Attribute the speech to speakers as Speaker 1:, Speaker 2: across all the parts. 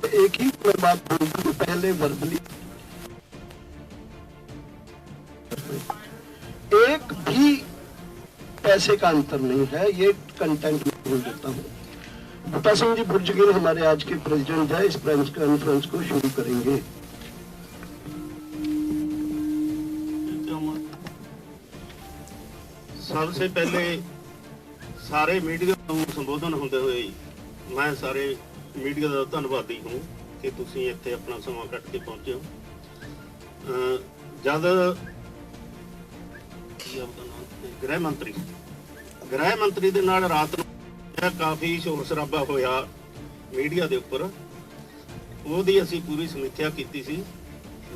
Speaker 1: एक ही मैं बात बोल दूं, पहले वर्बली एक भी पैसे का अंतर नहीं है, ये कंटेंट में बोल देता हूँ। बूटा सिंह जी बुर्जगिल हमारे आज के प्रेसिडेंट है, इस प्रेस कॉन्फ्रेंस को शुरू करेंगे।
Speaker 2: सबसे पहले सारे मीडिया ਨੂੰ ਸੰਬੋਧਨ ਹੁੰਦੇ ਹੋਏ मैं सारे मीडिया ਦਾ ਧੰਨਵਾਦੀ हूँ कि ਤੁਸੀਂ ਇੱਥੇ ਆਪਣਾ ਸਮਾਂ ਕੱਢ ਕੇ ਪਹੁੰਚੇ ਹੋ। ਜਦ ਗ੍ਰਹਿ ਮੰਤਰੀ ਦੇ ਨਾਲ ਰਾਤ ਨੂੰ ਕਾਫੀ ਸ਼ੋਰ ਸ਼ਰਾਬਾ ਹੋਇਆ ਮੀਡੀਆ ਦੇ ਉੱਪਰ, ਉਹਦੀ ਅਸੀਂ ਪੂਰੀ ਸਮੀਖਿਆ ਕੀਤੀ ਸੀ।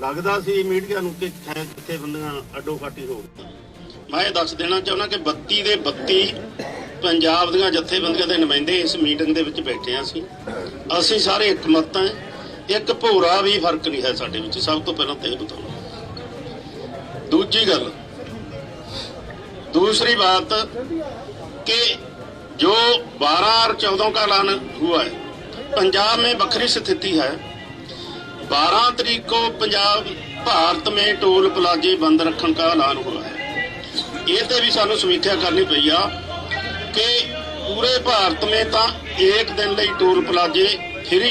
Speaker 2: ਲੱਗਦਾ ਸੀ ਮੀਡੀਆ ਨੂੰ ਕਿ ਜਥੇਬੰਦੀਆਂ ਅੱਡੋ ਫਾਟੀ ਹੋ ਗਈ। मैं ये दस देना चाहना कि 32 ਦੇ 32 पंजाब ਦੀਆਂ ਜਥੇਬੰਦੀਆਂ ਦੇ ਨੁਮਾਇੰਦੇ ਇਸ ਮੀਟਿੰਗ ਦੇ ਵਿੱਚ ਬੈਠੇ ਹਾਂ। ਅਸੀਂ ਸਾਰੇ ਇੱਕ ਮਤ ਹਾਂ, ਇੱਕ ਭੋਰਾ ਵੀ ਫਰਕ ਨਹੀਂ ਹੈ ਸਾਡੇ ਵਿੱਚ। ਸਭ ਤੋਂ ਪਹਿਲਾਂ ਤੇ ਇਹ ਬਤਾਉਣਾ। दूसरी गल, दूसरी बात कि जो 12 और 14 का ऐलान हुआ है, पंजाब में बखरी स्थिति है। 12 तारीख को पंजाब भारत में टोल प्लाजे बंद रखने का ऐलान हुआ है। ये तो भी सानू समीक्षा करनी पई आ कि पूरे भारत में तो एक दिन लई टोल प्लाजे फ्री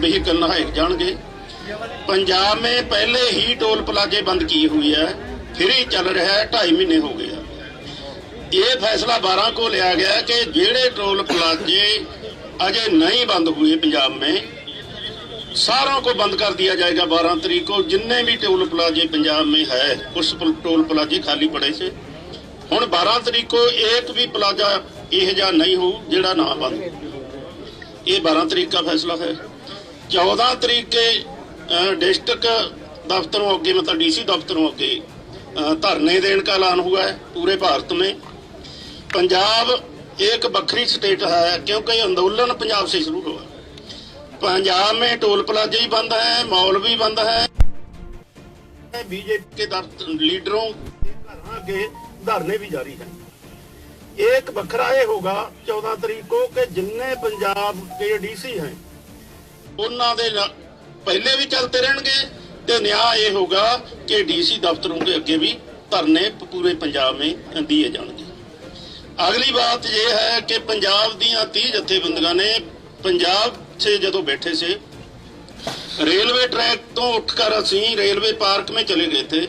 Speaker 2: व्हीकल नहाए जाएंगे। पंजाब में पहले ही टोल प्लाजे बंद किए हुए है, फ्री चल रहा है, 2.5 महीने हो गए। ये फैसला 12 को लिया गया कि जेड़े टोल प्लाजे अजे नहीं बंद हुए पंजाब में, सारों को बंद कर दिया जाएगा 12 तारीख को। जितने भी टोल प्लाजे पंजाब में है, कुछ टोल प्लाजे खाली पड़े से, हुण 12 तारीख को एक भी प्लाजा यह जा नहीं हो जेड़ा ना बंद। ये 12 तारीख का फैसला है। 14 तारीख के डिस्ट्रिक्ट दफ्तरों अगे, मतलब DC दफ्तरों अगे धरने देने का ऐलान हुआ है पूरे भारत में। पंजाब एक बखरी स्टेट है क्योंकि आंदोलन पंजाब से शुरू हुआ। पंजाब में टोल प्लाजे ही बंद है, मॉल भी बंद है। बीजेपी के लीडरों के धरने भी जारी है। एक बखरा ये होगा 14 तारीख को कि जिन्ने पंजाब के DC हैं उन्होंने पहले भी चलते रहेंगे, तो न्याय ये होगा कि DC दफ्तरों के अगे भी धरने पूरे पंजाब में दिए जाएंगे। अगली बात यह है कि पंजाब दी 30 जथेबंदियां ने पंजाब से जो बैठे से रेलवे ट्रैक तो उठकर असी रेलवे पार्क में चले गए थे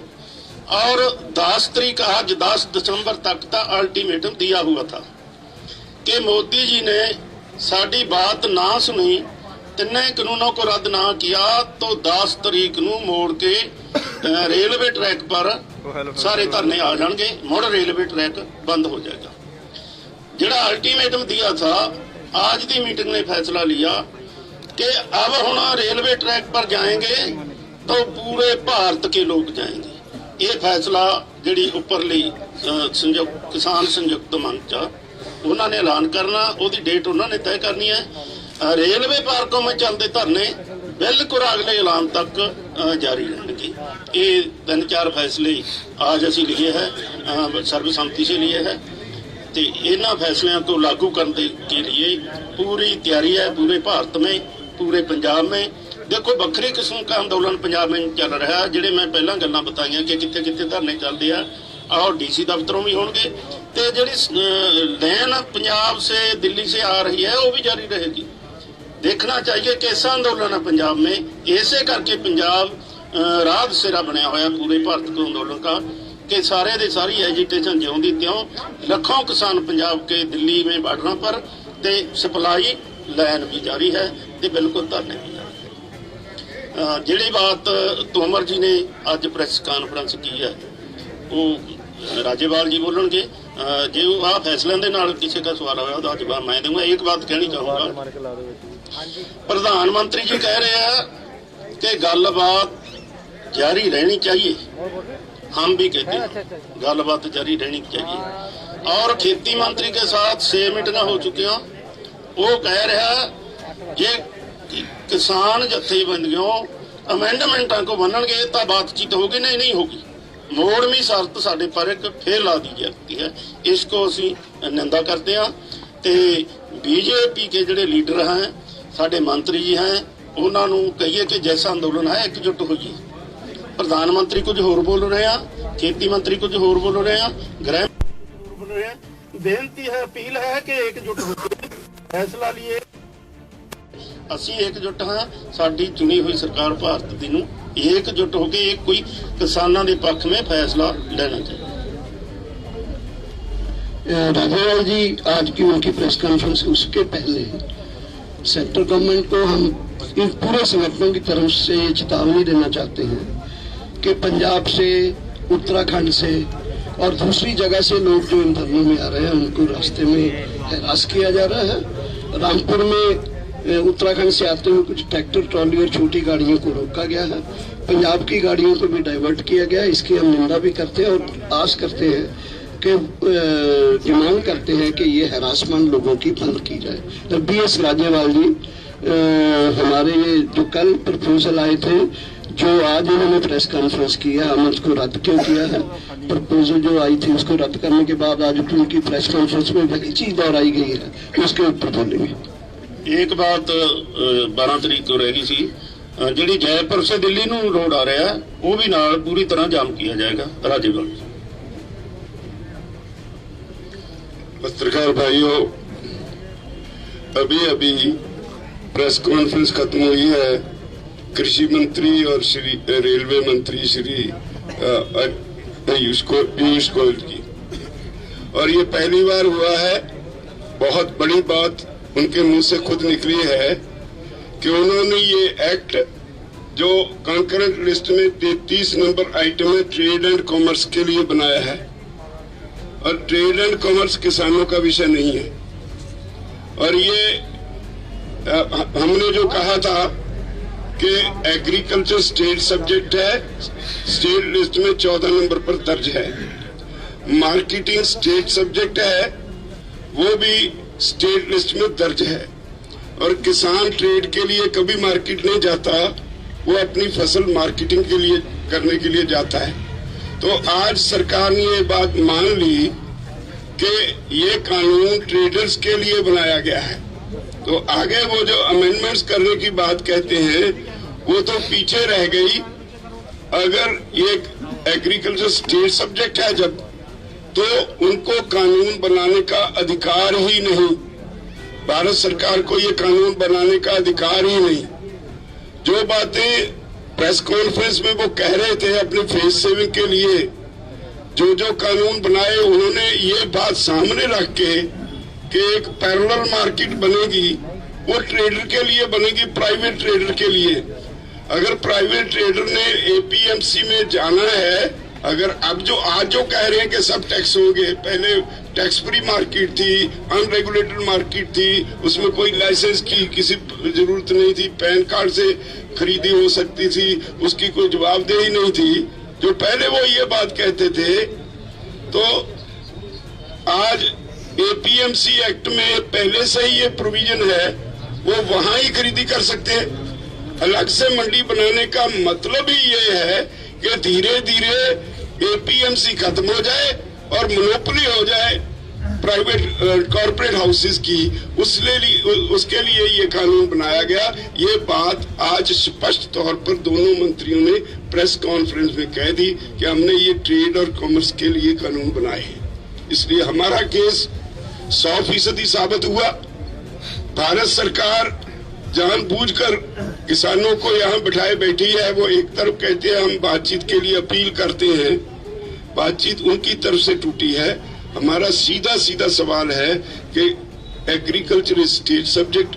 Speaker 2: और 10 तारीख आज 10 दिसंबर तक का अल्टीमेटम दिया हुआ था कि मोदी जी ने साड़ी बात ना सुनी, तिने कानूनों को रद्द ना किया तो 10 तारीख को मोड़ के रेलवे ट्रैक पर सारे धरने आ जाएंगे, मुड़ रेलवे ट्रैक बंद हो जाएगा। जिहड़ा अल्टीमेटम दिया था, आज की मीटिंग ने फैसला लिया कि अब हम रेलवे ट्रैक पर जाएंगे तो पूरे भारत के लोग जाएंगे। ये फैसला जी उपरली संयुक्त किसान संयुक्त मंच उन्होंने ऐलान करना, उसकी डेट उन्होंने तय करनी है। रेलवे पार्कों में चलते धरने बिल्कुल अगले ऐलान तक जारी रहेंगे। ये 3-4 फैसले आज असी लिए है, सर्वसम्मति से लिए है। तो इन्होंने फैसलों को लागू करने के लिए पूरी तैयारी है पूरे भारत में, पूरे पंजाब में। देखो बखरी किस्म का आंदोलन पंजाब में चल रहा है। जिहड़े मैं पहला गल्लां बताइयां कि कित्थे कित्थे धरने चलते हैं और DC दफ्तरों भी होंगे, तो जिहड़ी लैन पंजाब से दिल्ली से आ रही है वो भी जारी रहेगी। देखना चाहिए कैसा आंदोलन है पंजाब में। ऐसे करके पंजाब राह सिरा बनया होया पूरे भारत को आंदोलन का कि सारे दे सारी एजिटेशन ज्यों दी त्यों लाखों किसान पंजाब के दिल्ली में बॉर्डर पर, ते सप्लाई लाइन भी जारी है, ते बिल्कुल धरने भी जारी है। जिहड़ी बात तोमर जी ने अज प्रेस कॉन्फ्रेंस की है वो राजेवाल जी बोलणगे। जे आ फैसलों के नाल किसी का सवाल होया तो जवाब मैं दूंगा। एक बात कहनी चाहूँगा, प्रधानमंत्री जी कह रहे हैं कि गलबात जारी रहनी चाहिए, हम भी कहते हैं गलबात जारी रहनी चाहिए। और खेती मंत्री के साथ 6 मीटिंग हो चुकी हैं। वो कह रहा जे किसान जथेबंदियों अमेंडमेंटा को मनणगे तो बातचीत होगी, नहीं होगी। मोड़वी शर्त साढ़े पर एक फिर ला दी जाती है, इसको असी निंदा करते हैं। तो बीजेपी के जोड़े लीडर हैं, साढ़े मंत्री जी हैं, ਉਹਨਾਂ ਨੂੰ ਕਹੀਏ ਕਿ ਜੈਸਾ ਅੰਦੋਲਨ ਹੈ ਇਕਜੁੱਟ ਹੋਈਏ। ਪ੍ਰਧਾਨ ਮੰਤਰੀ ਕੁਝ ਹੋਰ ਬੋਲ ਰਹੇ ਆ, ਖੇਤੀ ਮੰਤਰੀ ਕੁਝ ਹੋਰ ਬੋਲ ਰਹੇ ਆ, ਗ੍ਰਹਿ ਮੰਤਰੀ ਹੋਰ ਬੋਲ ਰਹੇ ਆ। ਬੇਨਤੀ ਹੈ, ਅਪੀਲ ਹੈ ਕਿ ਇਕਜੁੱਟ ਹੋ ਕੇ ਫੈਸਲਾ ਲਈਏ। ਅਸੀਂ ਇਕਜੁੱਟ ਹਾਂ, ਸਾਡੀ ਚੁਣੀ ਹੋਈ ਸਰਕਾਰ ਭਾਰਤ ਦੀ ਨੂੰ एकजुट होकर एक कोई किसानों के पक्ष में फैसला लेना चाहिए।
Speaker 1: राजेवाल जी, आज की उनकी प्रेस कॉन्फ्रेंस, उसके पहले सेंट्रल गवर्नमेंट को हम इन पूरे संगठनों की तरफ से ये चेतावनी देना चाहते हैं कि पंजाब से, उत्तराखंड से और दूसरी जगह से लोग जो इन धरनों में आ रहे हैं उनको रास्ते में हरास किया जा रहा है। रामपुर में उत्तराखंड से आते हुए कुछ ट्रैक्टर, ट्रॉली और छोटी गाड़ियों को रोका गया है। पंजाब की गाड़ियों को भी डाइवर्ट किया गया है। इसकी हम निंदा भी करते हैं और आस करते हैं कि डिमांड करते हैं कि ये हरासमेंट लोगों की बंद की जाए। तो BS राजेवाल जी, हमारे ये जो कल प्रपोजल आए थे, जो आज उन्होंने प्रेस कॉन्फ्रेंस की है, हम उसको रद्द क्यों किया है? प्रपोजल जो आई थी उसको रद्द करने के बाद आज उनकी प्रेस कॉन्फ्रेंस में वही चीज दोहराई गई है, उसके ऊपर बोलेंगे।
Speaker 2: एक बात 12 तरीक को रह गई सी, जी जयपुर से दिल्ली नूं रोड आ रहा है वो भी नाल पूरी तरह जाम किया जाएगा। राजेवाल
Speaker 3: पत्रकार भाइयों, अभी अभी प्रेस कॉन्फ्रेंस खत्म हुई है। कृषि मंत्री और श्री रेलवे मंत्री श्री पीयूष गोयल की, और ये पहली बार हुआ है, बहुत बड़ी बात उनके मुंह से खुद निकली है कि उन्होंने ये एक्ट जो कॉन्करेंट लिस्ट में 33 नंबर आइटम है ट्रेड एंड कॉमर्स के लिए बनाया है, और ट्रेड एंड कॉमर्स किसानों का विषय नहीं है। और ये हमने जो कहा था कि एग्रीकल्चर स्टेट सब्जेक्ट है, स्टेट लिस्ट में 14 नंबर पर दर्ज है। मार्केटिंग स्टेट सब्जेक्ट है, वो भी स्टेट लिस्ट में दर्ज है। और किसान ट्रेड के लिए कभी मार्केट नहीं जाता, वो अपनी फसल मार्केटिंग के लिए करने के लिए जाता है। तो आज सरकार ने ये बात मान ली कि ये कानून ट्रेडर्स के लिए बनाया गया है। तो आगे वो जो अमेंडमेंट्स करने की बात कहते हैं वो तो पीछे रह गई। अगर ये एग्रीकल्चर स्टेट सब्जेक्ट है जब, तो उनको कानून बनाने का अधिकार ही नहीं। भारत सरकार को ये कानून बनाने का अधिकार ही नहीं। जो बातें प्रेस कॉन्फ्रेंस में वो कह रहे थे अपने फेस सेविंग के लिए, जो जो कानून बनाए, उन्होंने ये बात सामने रख के कि एक पैरेलल मार्केट बनेगी, वो ट्रेडर के लिए बनेगी, प्राइवेट ट्रेडर के लिए। अगर प्राइवेट ट्रेडर ने APMC में जाना है, अगर अब जो आज जो कह रहे हैं कि सब टैक्स होंगे, पहले टैक्स फ्री मार्केट थी, अनरेगुलेटेड मार्केट थी, उसमें कोई लाइसेंस की किसी जरूरत नहीं थी, पैन कार्ड से खरीदी हो सकती थी, उसकी कोई जवाबदेही नहीं थी, जो पहले वो ये बात कहते थे। तो आज APMC एक्ट में पहले से ही ये प्रोविजन है, वो वहां ही खरीदी कर सकते हैं। अलग से मंडी बनाने का मतलब ही ये है कि धीरे धीरे APMC खत्म हो जाए और मोनोपोली हो जाए प्राइवेट कॉर्पोरेट हाउसेस की। उसके लिए ये कानून बनाया गया। ये बात आज स्पष्ट तौर पर दोनों मंत्रियों ने प्रेस कॉन्फ्रेंस में कह दी कि हमने ये ट्रेड और कॉमर्स के लिए कानून बनाए हैं। इसलिए हमारा केस 100% साबित हुआ। भारत सरकार जानबूझकर किसानों को यहाँ बिठाए बैठी है। वो एक तरफ कहते हैं हम बातचीत के लिए अपील करते हैं, बातचीत उनकी तरफ से टूटी है। हमारा सीधा सीधा सवाल है कि agriculture state subject,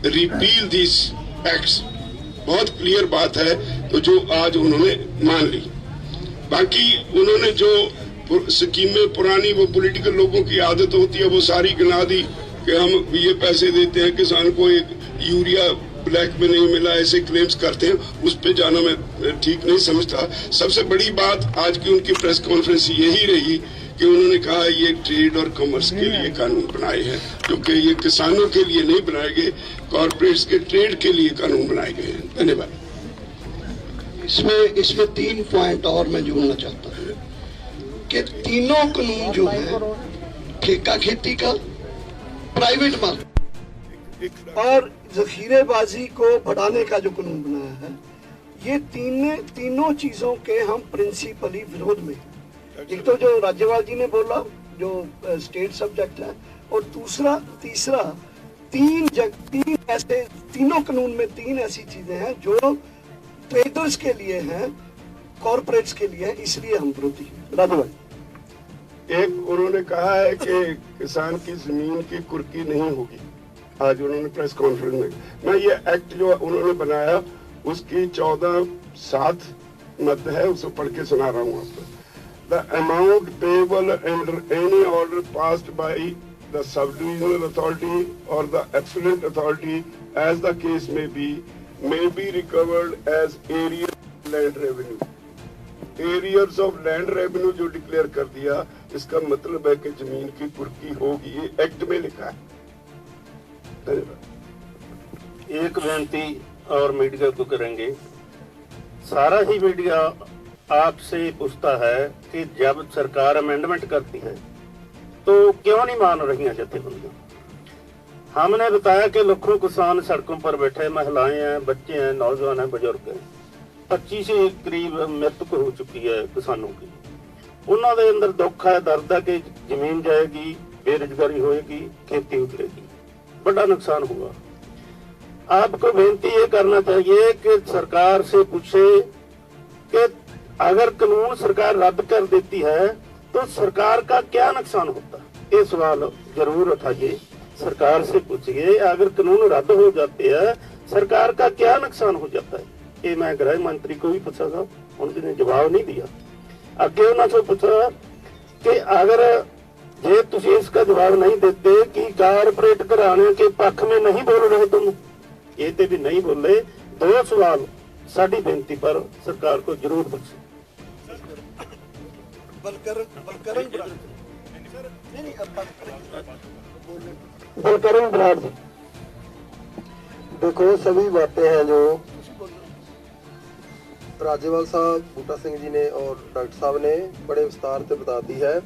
Speaker 3: repeal this acts, बहुत क्लियर बात है। तो जो आज उन्होंने मान ली, बाकी उन्होंने जो स्कीमें पुरानी, वो पॉलिटिकल लोगों की आदत होती है, वो सारी गिना दी कि हम ये पैसे देते हैं किसान को, एक यूरिया ब्लैक में नहीं मिला, ऐसे क्लेम्स करते हैं। उस पे जाना मैं ठीक नहीं समझता। सबसे बड़ी बात आज की उनकी प्रेस कॉन्फ्रेंस यही रही कि उन्होंने कहा ये ट्रेड और कॉमर्स के लिए कानून बनाए हैं, क्योंकि ये किसानों के लिए नहीं बनाए गए, कॉर्पोरेट्स के ट्रेड के लिए कानून बनाए गए हैं। धन्यवाद।
Speaker 1: इसमें 3 पॉइंट और मैं जोड़ना चाहता हूँ कि तीनों कानून जो है, ठेका खेती का, प्राइवेट मार्केट और जखीरेबाजी को बढ़ाने का जो कानून बनाया है, ये तीनों चीजों के हम प्रिंसिपली विरोध में हैं। एक तो जो राज्यपाल जी ने बोला जो स्टेट सब्जेक्ट है, और तीसरा तीनों कानून में तीन ऐसी चीजें हैं जो ट्रेडर्स के लिए हैं, कॉर्पोरेट्स के लिए है, इसलिए हम विरोधी हैं। राज्यपाल
Speaker 3: एक उन्होंने कहा है कि किसान की जमीन की कुर्की नहीं होगी। आज उन्होंने प्रेस कॉन्फ्रेंस में, मैं ये एक्ट जो उन्होंने बनाया उसकी 14(7) मद है, उसे पढ़ के सुना रहा हूँ आपको। The amount payable under any order passed by the sub divisional authority और the absolute authority as the case में be recovered as arrear land revenue. Arrears of land revenue जो डिक्लेयर कर दिया, इसका मतलब है कि जमीन की कुर्की होगी, ये एक्ट में लिखा है।
Speaker 2: एक बेनती और मीडिया को करेंगे, सारा ही मीडिया आपसे पूछता है कि जब सरकार अमेंडमेंट करती है तो क्यों नहीं मान रही हैं जथेबंदियां। हमने बताया कि लाखों किसान सड़कों पर बैठे, महिलाएं हैं, बच्चे हैं, नौजवान हैं, बुजुर्ग हैं। 25 से करीब मृत्यु हो चुकी है किसानों की। उन्होंने अंदर दुख है, दर्द है कि जमीन जाएगी, बेरोजगारी होएगी, खेती उतरेगी, बड़ा नुकसान हुआ। आपको बेनती ये करना चाहिए कि सरकार से पूछे कि अगर कानून सरकार रद्द कर देती है तो सरकार का क्या नुकसान होता है। ये सवाल जरूर उठाइए, सरकार से पूछिए अगर कानून रद्द हो जाते हैं सरकार का क्या नुकसान हो जाता है। ये मैं गृह मंत्री को भी पूछा था, उन्होंने जवाब नहीं दिया। अगे उन्होंने पूछा कि अगर जे तुम इसका जवाब नहीं देते कि कारपोरेट घराने के पक्ष में नहीं बोल रहे तुम, ये ते भी नहीं बोले। दो सवाल साड़ी बेनती पर सरकार को जरूर पूछे।
Speaker 4: बलकरण बराड़ जी, देखो सभी बातें हैं जो राज्यपाल साहब, बूटा सिंह जी ने और डॉक्टर साहब ने बड़े विस्तार से बता दी है।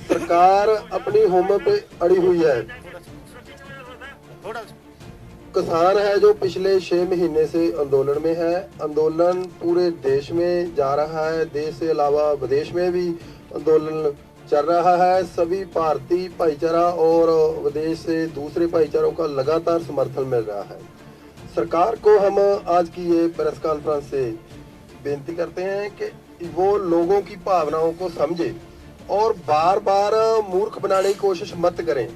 Speaker 4: सरकार अपनी होम पे अड़ी हुई है। किसान है जो पिछले 6 महीने से आंदोलन में है। आंदोलन पूरे देश में जा रहा है, देश से अलावा विदेश में भी आंदोलन चल रहा है। सभी भारतीय भाईचारा और विदेश से दूसरे भाईचारों का लगातार समर्थन मिल रहा है। सरकार को हम आज की ये प्रेस कॉन्फ्रेंस से बेनती करते हैं कि वो लोगों की भावनाओं को समझे और बार बार मूर्ख बनाने की कोशिश मत करें।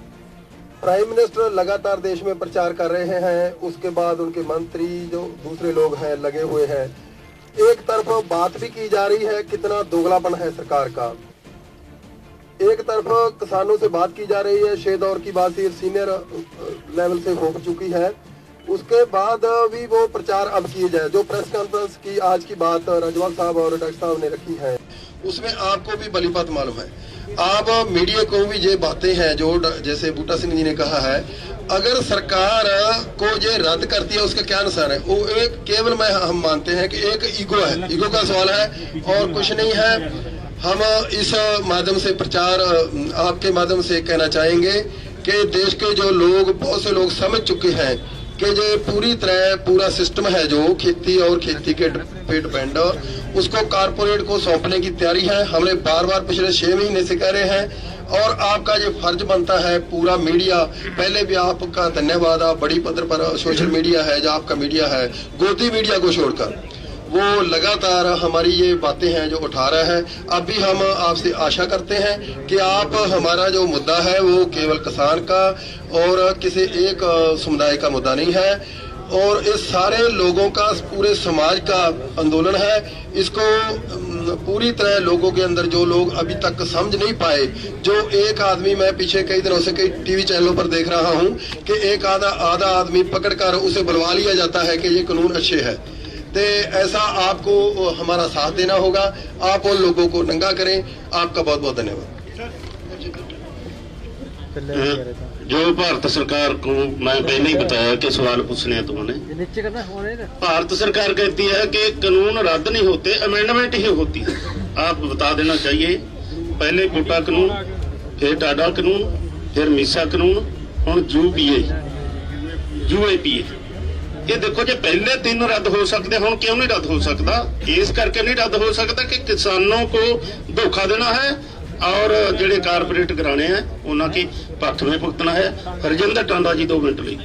Speaker 4: प्राइम मिनिस्टर लगातार देश में प्रचार कर रहे हैं, उसके बाद उनके मंत्री जो दूसरे लोग हैं लगे हुए हैं। एक तरफ बात भी की जा रही है कितना दोगलापन है सरकार का, एक तरफ किसानों से बात की जा रही है, 6 दौर की बात सीनियर लेवल से हो चुकी है, उसके बाद भी वो प्रचार अब किए जाए। जो प्रेस कॉन्फ्रेंस की आज की बात राज्यपाल साहब और डॉक्टर साहब ने रखी है,
Speaker 1: उसमें आपको भी भलीभांति मालूम है। आप मीडिया को भी ये बातें हैं जो जैसे बूटा सिंह जी ने कहा है, अगर सरकार को ये रद्द करती है उसका क्या नुकसान है। वो एक केवल हम मानते हैं कि एक ईगो है, ईगो का सवाल है और कुछ नहीं है। हम इस माध्यम से प्रचार आपके माध्यम से कहना चाहेंगे कि देश के जो लोग, बहुत से लोग समझ चुके हैं कि जो पूरी तरह पूरा सिस्टम है जो खेती और खेती के पे डिपेंड, उसको कारपोरेट को सौंपने की तैयारी है। हमने बार बार पिछले 6 महीने से कह रहे हैं और आपका ये फर्ज बनता है, पूरा मीडिया, पहले भी आपका धन्यवाद, आप बड़ी पत्र पर सोशल मीडिया है जो आपका मीडिया है, गोदी मीडिया को छोड़कर वो लगातार हमारी ये बातें हैं जो उठा रहा है। अब भी हम आपसे आशा करते हैं कि आप, हमारा जो मुद्दा है वो केवल किसान का और किसी एक समुदाय का मुद्दा नहीं है और इस सारे लोगों का, पूरे समाज का आंदोलन है। इसको पूरी तरह लोगों के अंदर, जो लोग अभी तक समझ नहीं पाए, जो एक आदमी, मैं पीछे कई दिनों से कई टीवी चैनलों पर देख रहा हूं कि एक आधा आदमी पकड़कर उसे बुलवा लिया जाता है कि ये कानून अच्छे है। तो ऐसा आपको हमारा साथ देना होगा, आप उन लोगों को नंगा करें। आपका बहुत बहुत धन्यवाद।
Speaker 2: जो भारत सरकार को मैं पहले ही बताया कि सवाल पूछने हैं तुमने, भारत सरकार कहती है कि कानून रद्द नहीं होते, अमेंडमेंट ही होती है। आप बता देना चाहिए, पहले कोटा कानून, फिर टाडा कानून, फिर मीसा कानून, और यूएपीए ਇਹ ਦੇਖੋ ਜੇ ਪਹਿਲੇ 3 ਰੱਦ ਹੋ ਸਕਦੇ ਹੁਣ ਕਿਉਂ नहीं रद्द हो सकता? इस करके नहीं रद्द हो सकता कि किसानों को धोखा देना है और ਜਿਹੜੇ कारपोरेट घराने हैं उन्होंने की पक्ष में भुगतना है। हरजिंदर टांडा जी 2 मिनट ਲਈ।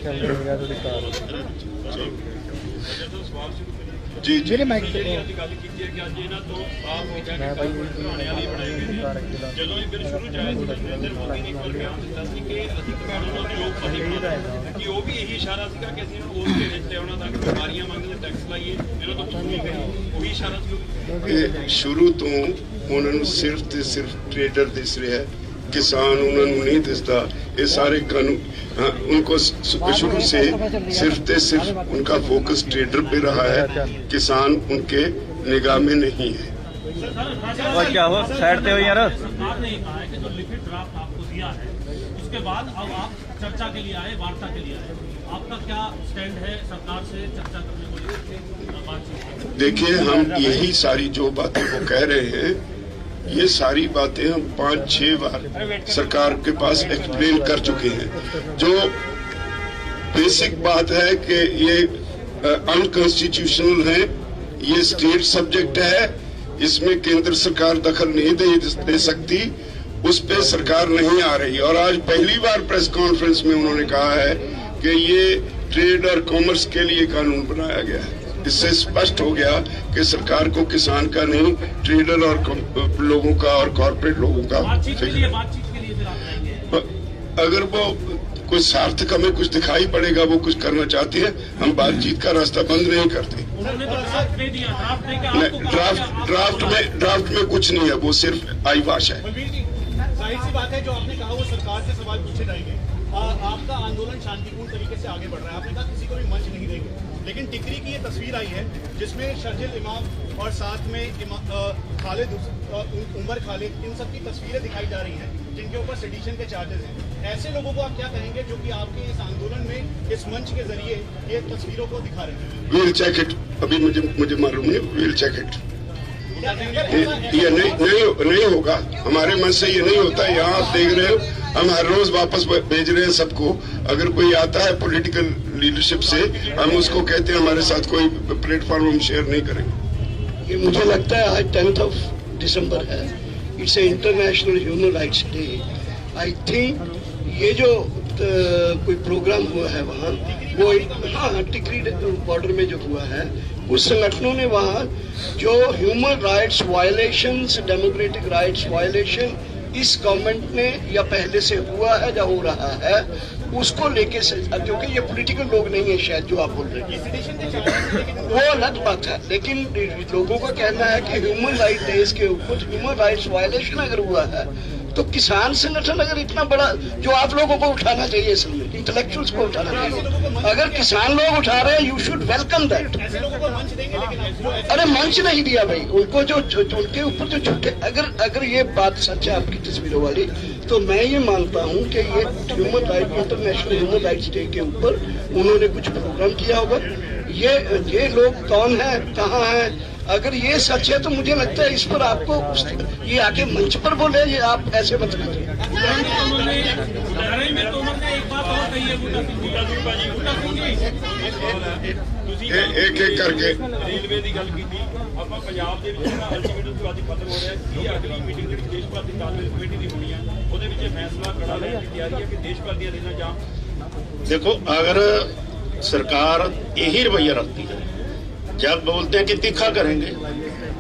Speaker 3: जी जी
Speaker 5: मेरे माइक पे ਗੱਲ ਕੀਤੀ ਹੈ ਕਿ ਅੱਜ ਇਹਨਾਂ ਤੋਂ ਸਾਲ ਹੋ ਗਿਆ ਕਿ ਘਰਾਣੇ ਵਾਲੀ ਬਣਾਏ ਗਏ ਨੇ। ਜਦੋਂ ਇਹ ਬਿੱਲ ਸ਼ੁਰੂ ਚ ਆਇਆ ਸੀ ਨਰਿੰਦਰ ਮੋਦੀ ਨੇ ਇੱਕ ਵਾਰ ਬਿਆਨ ਦਿੱਤਾ ਸੀ ਕਿ ਅਸੀਂ ਕਿਸਾਨਾਂ ਨੂੰ ਯੋਗ ਨਹੀਂ ਕਿ ਉਹ ਵੀ ਇਹੀ ਇਸ਼ਾਰਾ ਸੀਗਾ ਕਿ ਅਸੀਂ ਇਹਨਾਂ ਨੂੰ ਉਸ ਘੇਰੇ 'ਚ ਲਿਆਉਣਾ ਤਾਂ ਕਿ ਬਿਮਾਰੀਆਂ ਮੰਗਦੇ ਟੈਕਸ ਲਾਈਏ ਇਹਨਾਂ ਤੋਂ ਕੁਝ ਨਹੀਂ ਕਰੀਏ। ਉਹੀ ਇਸ਼ਾਰਾ ਸੀ।
Speaker 3: ਇਹ ਸ਼ੁਰੂ ਤੋਂ ਉਹਨਾਂ ਨੂੰ ਸਿਰਫ ਤੇ ਸਿਰਫ ਟ੍ਰੇਡਰ ਦਿਸ ਰਿਹਾ ਹੈ, किसान उन्होंने नहीं दिसता। ये सारे कानून उनको शुरू से सिर्फ ते सिर्फ उनका फोकस ट्रेडर पे रहा है, किसान उनके निगाह में नहीं है।
Speaker 6: और क्या हो साइड पे हो यार।
Speaker 5: सरकार ने कहा है कि जो लिखित ड्राफ्ट आपको दिया है उसके बाद अब आप चर्चा के लिए आए, वार्ता के लिए आए, आपका क्या स्टैंड है सरकार से चर्चा करने को लेकर बातचीत?
Speaker 3: देखिए हम यही सारी जो बातें वो कह रहे हैं ये सारी बातें हम 5-6 बार सरकार के पास एक्सप्लेन कर चुके हैं। जो बेसिक बात है कि ये अनकॉन्स्टिट्यूशनल है, ये स्टेट सब्जेक्ट है, इसमें केंद्र सरकार दखल नहीं दे सकती, उस पे सरकार नहीं आ रही। और आज पहली बार प्रेस कॉन्फ्रेंस में उन्होंने कहा है कि ये ट्रेड और कॉमर्स के लिए कानून बनाया गया है। इससे स्पष्ट हो गया कि सरकार को किसान का नहीं, ट्रेडर और लोगों का और कॉर्पोरेट लोगों का अगर वो कोई सार्थक हमें कुछ दिखाई पड़ेगा, वो कुछ करना चाहती है, हम बातचीत का रास्ता बंद नहीं करते। ड्राफ्ट में कुछ नहीं है, वो सिर्फ आईवाश है।
Speaker 7: जाहिर सी बात है जो आपने कहा वो सरकार से सवाल पूछे जाएंगे। आपका आंदोलन शांतिपूर्ण तरीके से आगे बढ़ रहा है, आपने कहा किसी को भी मंच नहीं देंगे, लेकिन टिकरी की ये तस्वीर आई है जिसमें शर्जिल इमाम और साथ में खालिद उमर खालिद, इन सब की तस्वीरें दिखाई जा रही हैं जिनके ऊपर सेडिशन के चार्जेस हैं। ऐसे लोगों को आप क्या कहेंगे जो कि आपके इस आंदोलन में इस मंच के जरिए ये तस्वीरों को दिखा रहे हैं?
Speaker 3: वील जैकेट अभी मुझे मालूम नहीं, वील जैकेट ये नहीं होगा, हमारे मन से ये नहीं होता। यहाँ आप देख रहे हो हम हर रोज वापस भेज रहे हैं सबको। अगर कोई आता है पॉलिटिकल लीडरशिप से, हम उसको कहते हैं हमारे साथ कोई प्लेटफॉर्म हम शेयर नहीं करेंगे।
Speaker 1: ये मुझे लगता है आज 10 दिसंबर है, it's a international human rights day. I think ये जो कोई प्रोग्राम हुआ है वहाँ, वो हाँ टिकरी बॉर्डर में जो हुआ है, उस संगठनों ने वहाँ जो human rights violations, democratic rights violation इस गवर्नमेंट ने या पहले से हुआ है या हो रहा है, उसको लेके, क्योंकि ये पॉलिटिकल लोग नहीं है शायद जो आप बोल रहे हैं, वो अलग बात है। लेकिन लोगों का कहना है कि ह्यूमन राइट डेज के ऊपर ह्यूमन राइट्स वायलेशन अगर हुआ है तो किसान संगठन अगर इतना बड़ा, जो आप लोगों को उठाना चाहिए, इंटेलेक्चुअल्स को उठाना चाहिए, अगर किसान लोग उठा रहे हैं यू शुड वेलकम दैट। अरे मंच नहीं दिया भाई उनको, जो उनके ऊपर जो झूठे, अगर ये बात सच है आपकी तस्वीरों वाली, तो मैं ये मानता हूँ कि ये human right, international human rights day के ऊपर उन्होंने कुछ प्रोग्राम किया होगा। ये लोग कौन है, कहाँ है, अगर ये सच है तो मुझे लगता है इस पर आपको ये आके मंच पर बोले, ये आप ऐसे मत कीजिए।
Speaker 3: एक एक करके
Speaker 5: रेलवे की गल की ਆਪਾਂ ਪੰਜਾਬ ਦੇ ਵਿੱਚ ਅਲਟੀਮੇਟਮ ਤੋਂ ਅੱਜ ਖਤਮ ਹੋ ਰਿਹਾ ਕਿ ਅਗਲੀ ਮੀਟਿੰਗ ਜਿਹੜੀ ਦੇਸ਼ ਭਰ ਦੀ ਤਾਲਮੇਲ ਕਮੇਟੀ ਦੀ ਹੋਣੀ ਹੈ, ਉਹਦੇ ਵਿੱਚ ਇਹ ਫੈਸਲਾ ਕਰਾ ਲੈਣ ਦੀ ਤਿਆਰੀ ਹੈ ਕਿ ਦੇਸ਼ ਭਰ ਦੀਆਂ ਰੇਲਾਂ ਜਾਂ
Speaker 2: देखो अगर सरकार यही रवैया रखती है, जब बोलते हैं कि तीखा करेंगे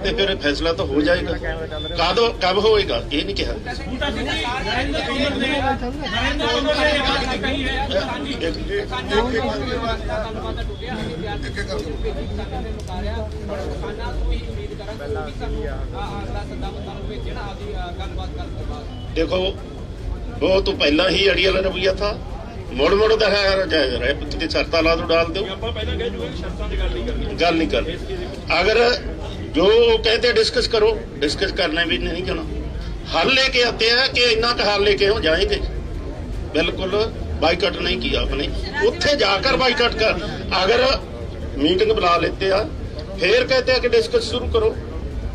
Speaker 2: तो फिर फैसला तो हो जाएगा। कब होएगा ये नहीं कहा। देखो वो तो पहला ही अड़ियल रवैया था, मुड़ दिखाया जाए कि शर्ता ला दो, डाल दो, गल नहीं कर। अगर जो कहते डिस्कस करो, डिस्कस करने भी नहीं जाना, हल लेके आते हैं कि इतना का हल लेके हो जाएंगे। बिल्कुल बाइकआउट नहीं किया आपने, उत्थे जाकर बाइकआउट कर। अगर मीटिंग बुला लेते हैं फिर कहते हैं कि डिस्कस शुरू करो,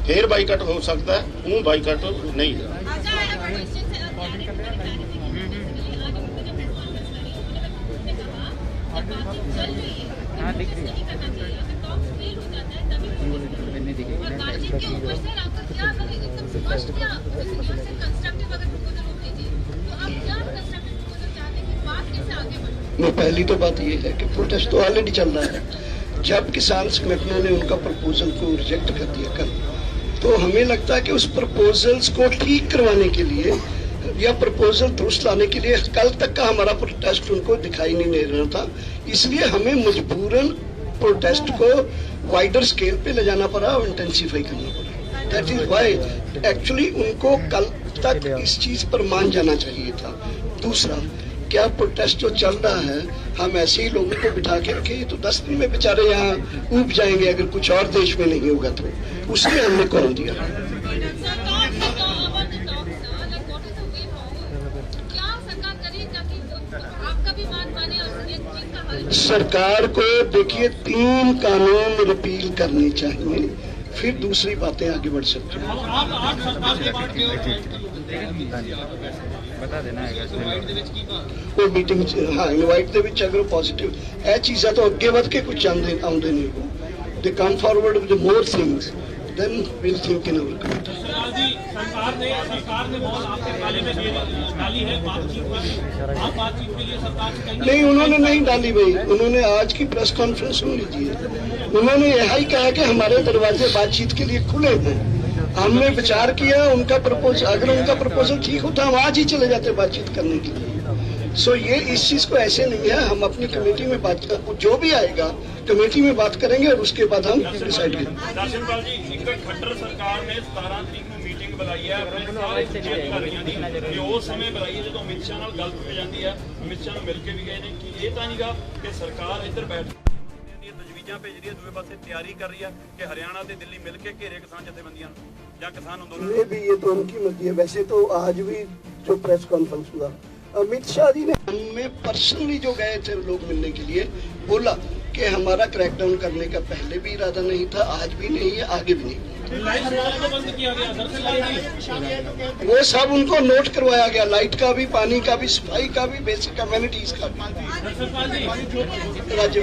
Speaker 2: फिर बाइकआउट हो सकता है, वो बाइकआउट नहीं है।
Speaker 8: नहीं करना चाहिए। अगर टॉक्स फेल हो जाता है तभी और बातचीत के ऊपर सर आपका क्या एकदम स्पष्ट क्या कंस्ट्रक्टिव अगर प्रपोजल हो भेजिए तो आप क्या कंस्ट्रक्टिव प्रपोजल चाहते हैं कि बात कैसे आगे बढ़े?
Speaker 1: पहली तो बात ये है कि प्रोटेस्ट तो ऑलरेडी चल रहा है। जब किसान संगठनों ने उनका प्रपोजल को रिजेक्ट कर दिया कल, तो हमें लगता है कि उस प्रपोजल्स को ठीक करवाने के लिए या प्रपोजल दुरुस्त लाने के लिए कल तक का हमारा प्रोटेस्ट उनको दिखाई नहीं दे रहा था, इसलिए हमें मजबूरन प्रोटेस्ट को वाइडर स्केल पे ले जाना पड़ा और इंटेंसिफाई करना पड़ा। दैट इज व्हाई एक्चुअली उनको कल तक इस चीज पर मान जाना चाहिए था। दूसरा, क्या प्रोटेस्ट जो चल रहा है हम ऐसे ही लोगों को बिठा के रखे तो 10 दिन में बेचारे यहाँ ऊब जाएंगे अगर कुछ और देश में नहीं होगा तो, उसलिए हमने कॉल दिया। सरकार को देखिए 3 कानून रिपील करने चाहिए, फिर दूसरी बातें आगे बढ़ सकती हैं। वो मीटिंग हाँ इनवाइट ਦੇ ਵਿੱਚ अगर पॉजिटिव ਇਹ चीज़ां तो ਅੱਗੇ ਵੱਧ ਕੇ कुछ ਆਉਂਦੇ नहीं हो, they come forward with more things, then we'll think in our committee.
Speaker 5: सरकार ने बहुत आपके काले में डाली है बातचीत वाली, आप बातचीत के लिए सरकार से कहेंगे?
Speaker 1: नहीं, उन्होंने नहीं डाली भाई। उन्होंने आज की प्रेस कॉन्फ्रेंस सुन लीजिए, उन्होंने यही कहा कि हमारे दरवाजे बातचीत के लिए खुले हैं। हमने विचार किया, उनका प्रपोजल अगर उनका प्रपोजल ठीक होता हम आज ही चले जाते बातचीत करने के लिए। सो ये इस चीज को ऐसे नहीं है, हम अपनी कमेटी में बात कर, जो भी आएगा कमेटी में बात करेंगे और उसके बाद हम डिसाइड करेंगे।
Speaker 5: राशनपाल जी, एक खट्टर सरकार ने 17 तरीक ਨੂੰ ਮੀਟਿੰਗ ਬੁਲਾਈ ਹੈ ਆਪਣੇ ਸਾਰੇ ਅਧਿਕਾਰੀਆਂ ਦੀ, ਕਿ ਉਹ ਸਮੇਂ ਬੁਲਾਈ ਹੈ ਜਦੋਂ ਅਮਿਤ ਸ਼ਾਹ ਨਾਲ ਗੱਲ ਹੋ ਜਾਂਦੀ ਹੈ। ਅਮਿਤ ਸ਼ਾਹ ਨੂੰ ਮਿਲ ਕੇ ਵੀ ਗਏ ਨੇ ਕਿ ਇਹ ਤਾਂ ਨਹੀਂਗਾ ਕਿ ਸਰਕਾਰ ਇੱਧਰ ਬੈਠ ਦੀਆਂ ਤਜਵੀਜ਼ਾਂ ਭੇਜ ਰਹੀ ਹੈ, ਦੂਏ ਪਾਸੇ ਤਿਆਰੀ ਕਰ ਰਹੀ ਹੈ ਕਿ ਹਰਿਆਣਾ ਤੇ ਦਿੱਲੀ ਮਿਲ ਕੇ ਘੇਰੇ ਕਿਸਾਨ ਜਥੇਬੰਦੀਆਂ ਨੂੰ ਜਾਂ ਕਿਸਾਨ ਅੰਦੋਲਨ।
Speaker 1: ये भी ये तो उनकी मर्जी है। वैसे तो आज भी जो प्रेस कॉन्फ्रेंस हुआ, अमित शाह जी ने हमें पर्सनली जो गए थे लोग मिलने के लिए बोला कि हमारा क्रैकडाउन करने का पहले भी इरादा नहीं था, आज भी नहीं है, आगे भी नहीं। वो सब उनको नोट करवाया गया, लाइट का भी, पानी का भी, सफाई का भी, बेसिक कम्युनिटीज का भी। राज्य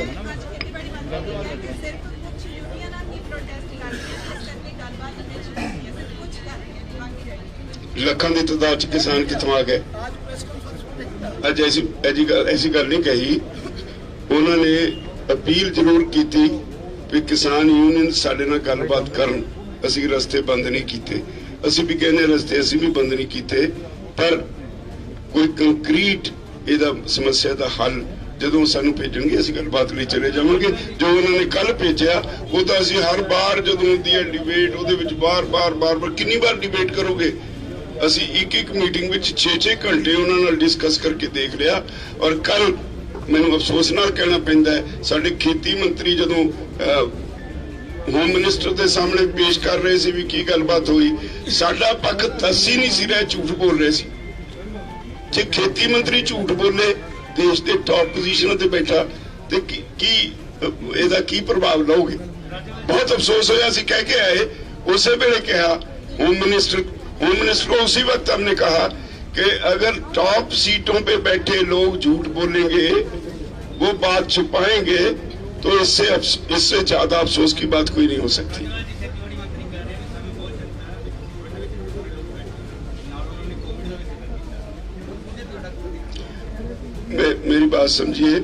Speaker 3: ਲੱਖਾਂ ਦੀ ਤਾਦਾਦ ਚ ਕਿਸਾਨ ਕਿੱਥੋਂ ਆ ਗਏ? ਅੱਜ ऐसी गल नहीं कही। उन्होंने अपील जरूर की भी किसान यूनियन साडे नाल गलबात करन, असीं रस्ते बंद नहीं कीते, असीं भी कहने रस्ते असीं भी बंद नहीं कीते, पर कोई कंक्रीट इहदा समस्या दा हल ਜਦੋਂ ਸਾਨੂੰ ਭੇਜਣਗੇ ਅਸੀਂ ਗੱਲਬਾਤ ਲਈ ਚਲੇ ਜਾਵਾਂਗੇ। ਜੋ ਉਹਨਾਂ ਨੇ ਕੱਲ ਭੇਜਿਆ ਉਹ ਤਾਂ ਅਸੀਂ ਹਰ ਵਾਰ ਜਦੋਂ ਹੁੰਦੀ ਹੈ ਡਿਬੇਟ ਉਹਦੇ ਵਿੱਚ ਬਾਰ-ਬਾਰ ਕਿੰਨੀ ਵਾਰ ਡਿਬੇਟ ਕਰੋਗੇ? ਅਸੀਂ ਇੱਕ ਮੀਟਿੰਗ ਵਿੱਚ 6-6 ਘੰਟੇ ਉਹਨਾਂ ਨਾਲ ਡਿਸਕਸ ਕਰਕੇ ਦੇਖ ਲਿਆ। ਔਰ ਕੱਲ ਮੈਨੂੰ ਅਫਸੋਸ ਨਾਲ ਕਹਿਣਾ ਪੈਂਦਾ ਹੈ ਸਾਡੇ ਖੇਤੀ ਮੰਤਰੀ ਜਦੋਂ ਹੋਮ ਮਿਨਿਸਟਰ ਦੇ ਸਾਹਮਣੇ ਪੇਸ਼ ਕਰ ਰਹੇ ਸੀ ਵੀ ਕੀ ਗੱਲਬਾਤ ਹੋਈ, ਸਾਡਾ ਪੱਖ ਦੱਸ ਹੀ ਨਹੀਂ ਸੀ ਰਿਹਾ, ਝੂਠ ਬੋਲ ਰਹੇ ਸੀ। ਜੇ ਖੇਤੀ ਮੰਤਰੀ ਝੂਠ ਬੋਲੇ देश के टॉप पोजीशन ते बैठा ते की ਇਹਦਾ ਕੀ ਪ੍ਰਭਾਵ ਲਓਗੇ? बहुत अफसोस होया, ਅਸੀਂ कह के आए उसे वेले कहा होम मिनिस्टर को उसी वक्त हमने कहा कि अगर टॉप सीटों पे बैठे लोग झूठ बोलेंगे, वो बात छुपाएंगे, तो इससे ज्यादा अफसोस की बात कोई नहीं हो सकती। मेरी बात समझिए,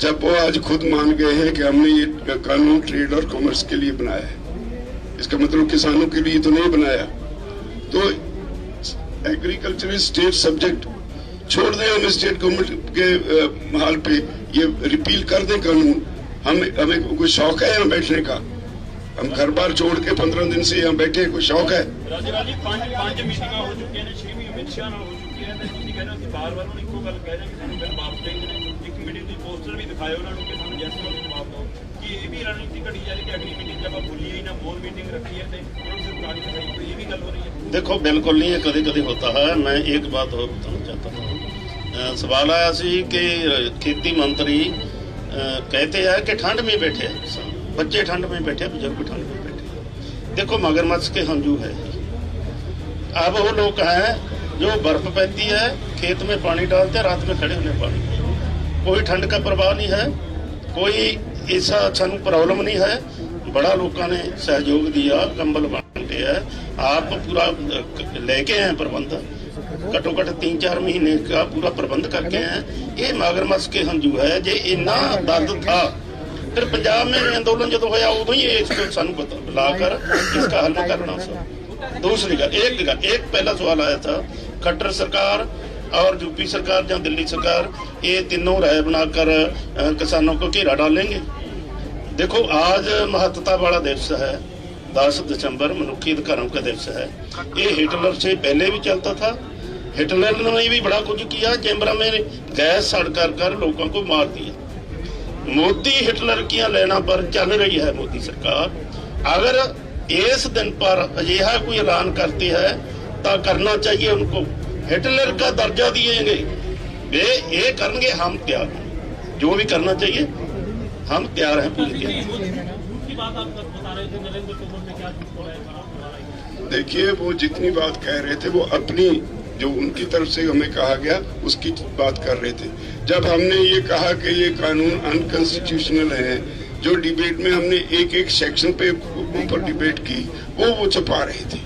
Speaker 3: जब वो आज खुद मान गए हैं कि हमने ये कानून ट्रेड और कॉमर्स के लिए बनाया है, इसका मतलब किसानों के लिए तो नहीं बनाया। तो एग्रीकल्चर स्टेट सब्जेक्ट छोड़ दें, हम स्टेट गवर्नमेंट के हाल पे ये रिपील कर दें कानून। हमें कोई शौक है यहाँ बैठने का? हम घर बार छोड़ के 15 दिन से यहाँ बैठे, कोई शौक है?
Speaker 5: राज्यपाल जी, 5 मीटिंग हो चुकी है, 6वीं अमित शाह हो चुकी है, बार-बार उन्हें इको गल कह रहे हैं कि सानू बिल वापस चाहिए। एक मीटिंग की पोस्टर भी दिखाए उन्होंने कि सानू जैसे वाले जवाब दो, कि ये भी रणनीति घड़ी जा रही कि अगली मीटिंग जब आप भूलिए ही ना, मोर मीटिंग रखी है तो सरकार की सही, तो ये भी गल हो रही है।
Speaker 2: देखो बिल्कुल नहीं, कभी कभी होता है। मैं एक बात और बताना चाहता हूँ। सवाल आया सी कि खेती मंत्री कहते हैं कि ठंड में बैठे हैं किसान, बच्चे ठंड में बैठे, बुजुर्ग ठंड में बैठे। देखो मगरमच्छ के हंजू है। अब वो लोग हैं जो बर्फ पैती है, खेत में पानी डालते, रात में खड़े होने पानी, कोई ठंड का प्रभाव नहीं है, कोई ऐसा सानू प्रॉब्लम नहीं है। बड़ा लोगों ने सहयोग दिया, कंबल बांटे है, आप पूरा लेके आए प्रबंध, घट्टो घट्ट 3-4 महीने का पूरा प्रबंध करके आए। ये मगरमच्छ के हंजू है। जे इन्ना दर्द था फिर पंजाब में आंदोलन जो होया उदों ही इसको सानू पता लाकर इसका हल करना था। दूसरी गल एक पहला सवाल आया था, खट्टर सरकार और यूपी सरकार या दिल्ली सरकार ये तीनों राय बनाकर किसानों को घेरा डालेंगे। देखो आज महत्ता वाला दिवस है, 10 दिसंबर मनुष्य अधिकारों का दिवस है। ये हिटलर से पहले भी चलता था। हिटलर ने भी बड़ा कुछ किया, चैम्बरा में गैस सड़ कर लोगों को मार दिया। मोदी हिटलर की लेना पर चल रही है मोदी सरकार। अगर इस दिन पर अजिहा कोई ऐलान करती है तो करना चाहिए उनको, हिटलर का दर्जा दिएंगे, वे ये करेंगे, हम तैयार हैं, जो भी करना चाहिए हम तैयार हैं, पूरी तैयार।
Speaker 3: देखिए वो जितनी बात कह रहे थे वो अपनी जो उनकी तरफ से हमें कहा गया उसकी बात कर रहे थे। जब हमने ये कहा कि ये कानून अनकॉन्स्टिट्यूशनल है, जो डिबेट में हमने एक सेक्शन पे ऊपर डिबेट की वो छुपा रहे थे।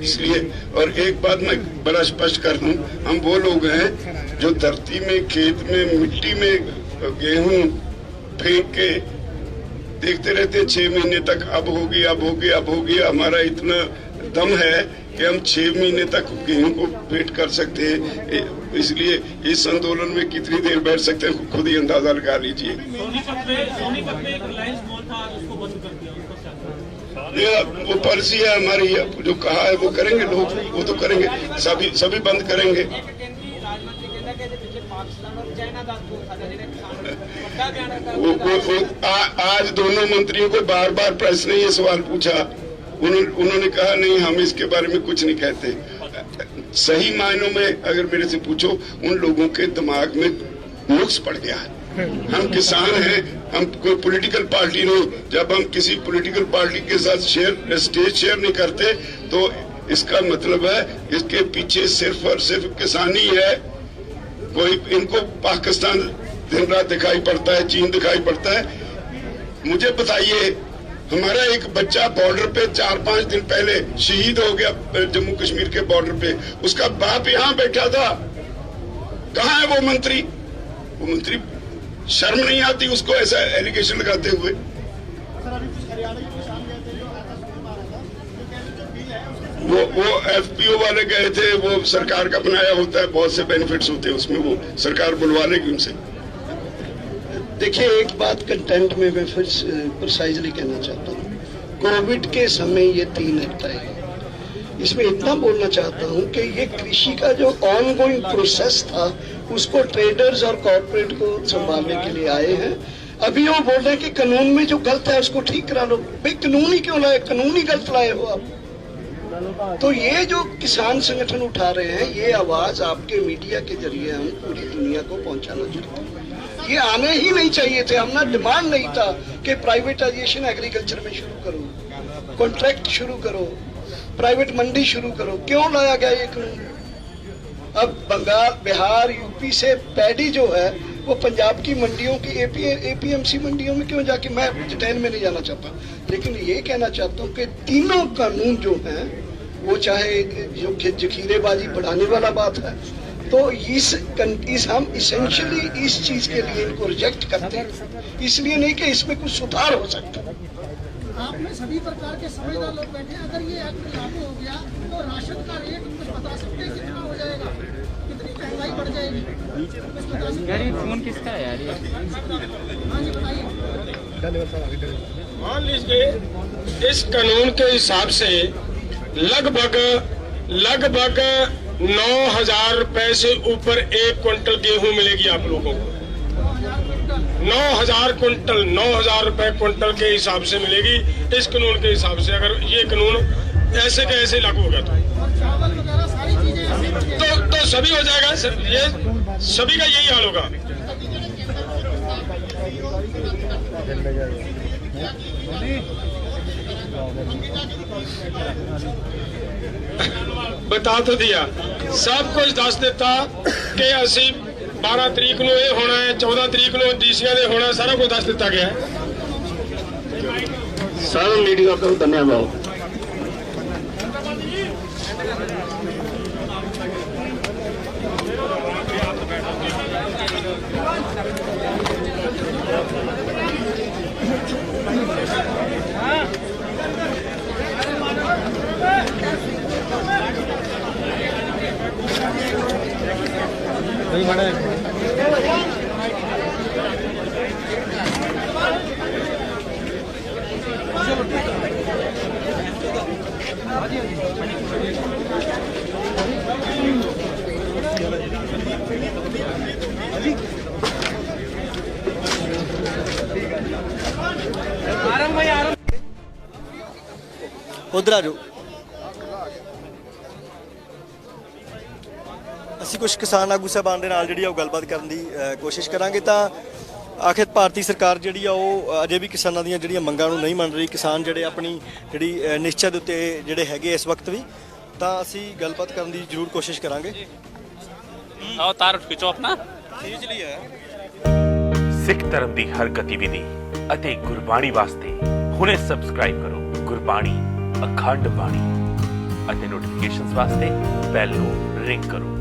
Speaker 3: इसलिए और एक बात मैं बड़ा स्पष्ट कर दूं, हम वो लोग हैं जो धरती में, खेत में, मिट्टी में गेहूं फेंक के देखते रहते हैं 6 महीने तक, अब होगी। हमारा इतना दम है कि हम 6 महीने तक गेहूं को वेट कर सकते हैं। इसलिए इस आंदोलन में कितनी देर बैठ सकते हैं खुद ही अंदाजा लगा लीजिए। वो पॉलिसी है हमारी, जो कहा है वो करेंगे लोग, वो तो करेंगे, सभी बंद करेंगे। आज दोनों मंत्रियों को बार प्रेस ने ये सवाल पूछा, उन्होंने कहा नहीं हम इसके बारे में कुछ नहीं कहते। सही मायनों में अगर मेरे से पूछो, उन लोगों के दिमाग में नुक्स पड़ गया है। हम किसान हैं, हम कोई पॉलिटिकल पार्टी नहीं। जब हम किसी पॉलिटिकल पार्टी के साथ स्टेज शेयर नहीं करते तो इसका मतलब है इसके पीछे सिर्फ और सिर्फ किसानी है। कोई इनको पाकिस्तान दिन रात दिखाई पड़ता है, चीन दिखाई पड़ता है। मुझे बताइए, हमारा एक बच्चा बॉर्डर पे 4-5 दिन पहले शहीद हो गया जम्मू कश्मीर के बॉर्डर पे, उसका बाप यहाँ बैठा था। कहाँ है वो मंत्री? शर्म नहीं आती उसको ऐसा एलिगेशन लगाते हुए? वो एफपीओ वाले गए थे, वो सरकार का बनाया होता है, बहुत से बेनिफिट्स होते हैं उसमें, वो सरकार बुलवा लेगी उनसे।
Speaker 1: देखिए एक बात कंटेंट में मैं फिर प्रिसाइजली कहना चाहता हूँ, कोविड के समय ये 3 एक्ट आए। इसमें इतना बोलना चाहता हूँ कि ये कृषि का जो ऑनगोइंग प्रोसेस था उसको ट्रेडर्स और कॉर्पोरेट को संभालने के लिए आए हैं। अभी वो बोल रहे हैं कि कानून में जो गलत है उसको ठीक करा लो। भाई कानून ही क्यों लाए? कानून ही गलत लाए हो आप। तो ये जो किसान संगठन उठा रहे हैं, ये आवाज आपके मीडिया के जरिए हम पूरी दुनिया को पहुंचाना चाहते हैं। ये आने ही नहीं चाहिए थे। हमने डिमांड नहीं था कि प्राइवेटाइजेशन एग्रीकल्चर में शुरू करो, कॉन्ट्रैक्ट शुरू करो, प्राइवेट मंडी शुरू करो। क्यों लाया गया ये कानून? अब बंगाल, बिहार, यूपी से पैडी जो है वो पंजाब की मंडियों की एपीएमसी मंडियों में क्यों जाके, मैं डिटेल में नहीं जाना चाहता, लेकिन ये कहना चाहता हूँ कि तीनों कानून जो हैं वो चाहे जो जखीरेबाजी बढ़ाने वाला बात है, तो इस हम इसेंशियली इस चीज के लिए इनको रिजेक्ट करते हैं, इसलिए नहीं कि इसमें कुछ सुधार हो सकता है।
Speaker 9: आपने सभी प्रकार के समझदार लोग बैठे, अगर ये एक्ट लागू हो गया तो राशन का रेट कुछ बता सकते हैं कितना हो जाएगा, कितनी महंगाई बढ़ जाएगी?
Speaker 6: यार ये फोन किसका है यार?
Speaker 9: हाँ जी बताइए।
Speaker 10: मान लीजिए इस कानून के हिसाब से लगभग 9,000 रुपए से ऊपर 1 क्विंटल गेहूं मिलेगी आप लोगों को। 9,000 रुपए क्विंटल के हिसाब से मिलेगी इस कानून के हिसाब से। अगर ये कानून ऐसे के ऐसे लागू होगा तो सभी हो जाएगा। ये सभी का यही हाल होगा। बता तो दिया, सब कुछ दस दिता कि असी 12 ਤਰੀਕ ਨੂੰ ਇਹ ਹੋਣਾ ਹੈ, 14 ਤਰੀਕ ਨੂੰ ਡੀਸੀਆਂ ਦੇ ਹੋਣਾ, ਸਾਰਾ ਕੁਝ ਦੱਸ ਦਿੱਤਾ ਗਿਆ ਹੈ।
Speaker 2: सारे मीडिया को धन्यवाद।
Speaker 11: उधर आ जाओ। ਅਸੀਂ ਕੁਝ ਕਿਸਾਨ ਆਗੂ ਸਾਹਿਬਾਨ ਦੇ ਨਾਲ ਜਿਹੜੀ ਆ ਉਹ ਗੱਲਬਾਤ ਕਰਨ ਦੀ ਕੋਸ਼ਿਸ਼ ਕਰਾਂਗੇ। ਤਾਂ ਆਖਿਰ ਭਾਰਤੀ ਸਰਕਾਰ ਜਿਹੜੀ ਆ ਉਹ ਅਜੇ ਵੀ ਕਿਸਾਨਾਂ ਦੀਆਂ ਜਿਹੜੀਆਂ ਮੰਗਾਂ ਨੂੰ ਨਹੀਂ ਮੰਨ ਰਹੀ। ਕਿਸਾਨ ਜਿਹੜੇ ਆਪਣੀ ਜਿਹੜੀ ਨਿਸ਼ਚੈ ਦੇ ਉੱਤੇ ਜਿਹੜੇ ਹੈਗੇ ਇਸ ਵਕਤ ਵੀ, ਤਾਂ ਅਸੀਂ ਗੱਲਬਾਤ ਕਰਨ ਦੀ ਜ਼ਰੂਰ ਕੋਸ਼ਿਸ਼ ਕਰਾਂਗੇ।
Speaker 6: आओ तार खिंचो अपना
Speaker 12: ਸਿੱਖ ਧਰਮ ਦੀ ਹਰ ਗਤੀਵਿਧੀ ਅਤੇ ਗੁਰਬਾਣੀ ਵਾਸਤੇ ਹੁਣੇ ਸਬਸਕ੍ਰਾਈਬ ਕਰੋ ਗੁਰਬਾਣੀ ਅਖੰਡ ਬਾਣੀ ਅਤੇ ਨੋਟੀਫਿਕੇਸ਼ਨਸ ਵਾਸਤੇ ਬੈਲ ਨੂੰ ਰਿੰਗ ਕਰੋ।